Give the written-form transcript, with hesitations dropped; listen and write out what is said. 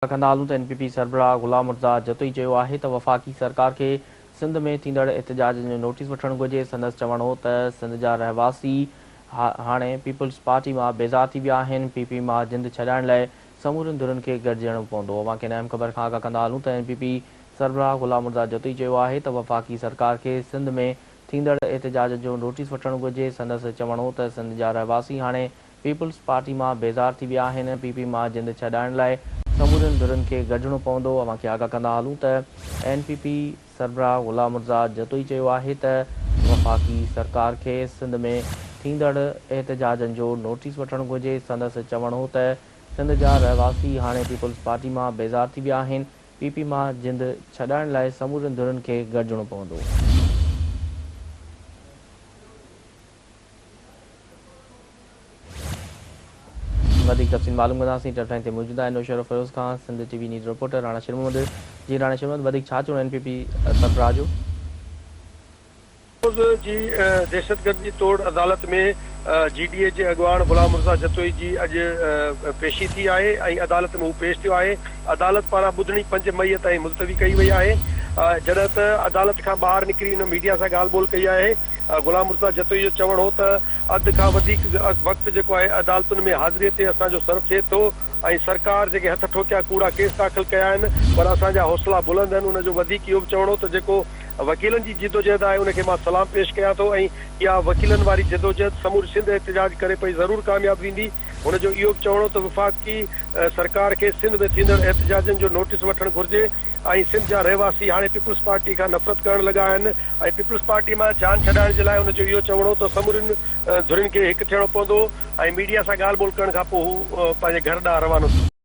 कंदालू त NPP सरबराह गुलाम मुर्तज़ा जतोई चयो आहे त वफ़ाक़ी सरकार खे सिंध में थींदड़ एहतजाज जो नोटिस वठणु घुरिजे। संदसि चवण हो त सिंध जा रहवासी हाणे पीपल्स पार्टी मां बेज़ार थी विया आहिनि। PP मां जिंद छॾाइण लाइ समूरनि धुरनि खे गॾिजणो पवंदो। अवां खे अहम ख़बर खां कंदालू त NPP सरबराह गुलाम मुर्तज़ा जतोई चयो आहे त वफ़ाक़ी सरकार खे सिंध में थींदड़ एहतजाज जो नोटिस वठणु घुरिजे। संदसि चवण हो त सिंध जा रहवासी हाणे पीपल्स पार्टी मां बेज़ार थी विया आहिनि। PP मां जिंद छॾाइण लाइ समूरनि धुरनि खे गॾिजणो पवंदो। अवां खे आगाह कंदा हलूं त NPP सरबराह गुलाम मुर्तज़ा जतोई चयो आहे त वफ़ाक़ी सरकार खे सिंध में थींदड़ एहतजाजनि जो नोटिस वठणु घुरिजे। संदसि चवण हो त सिंध जा रहवासी हाणे पीपल्स पार्टी मां बेज़ार थी विया आहिनि। PP मां जिंद छॾाइण लाइ समूरनि धुरनि खे गॾिजणो पवंदो। वधीक तफ़सील मालूम कंदासीं। टेलीफोन ते मौजूदु आहिनि Naushar Feroz Khan, Sindh TV news reporter Rana Sher Mohammad. Ji Rana Sher Mohammad, वधीक छा चवणो NPP सरबराह जो? जी दहशतगर्दी तोड़ अदालत में GDA जे अॻवान गुलाम मुर्तज़ा जतोई जी अॼु पेशी थी आहे ऐं अदालत में हू पेश थियो आहे। अदालत पारां ॿुधणी 5 मई ताईं मुलतवी कई वई आहे। जॾहिं त अदालत खां ॿाहिरि निकिरी हुन मीडिया सां ॻाल्हि ॿोल कई आहे। गुलाम मुर्तज़ा जतोई जो चवणु हो त अधु खां वधीक वक़्तु जेको आहे अदालतुनि में हाज़िरीअ ते असांजो सर्व थिए थो ऐं सरकार जेके हथ ठोकिया कूड़ा केस दाख़िल कया आहिनि, पर असांजा हौसला बुलंद आहिनि। उनजो वधीक इहो बि चवणो त जेको वकीलनि जी जिदोजहद आहे उनखे मां सलाम पेश कयां थो ऐं इहा वकीलनि वारी जिदोजहद समूरी सिंध एहतजाज करे पई ज़रूरु कामयाबु थींदी। हुनजो इहो बि चवणो त वफ़ाक़ी सरकार खे सिंध में थींदड़ एहतजाजनि जो नोटिस वठणु घुरिजे ऐं सिंध जा रहवासी हाणे पीपल्स पार्टी खां नफ़रत करणु लॻा आहिनि ऐं पीपल्स पार्टी मां जान छॾाइण जे लाइ हुनजो इहो चवणो त समूरियुनि धुरियुनि खे हिकु थियणो पवंदो ऐं मीडिया सां ॻाल्हि ॿोल करण खां पोइ हू पंहिंजे घर ॾांहुं रवानो थी।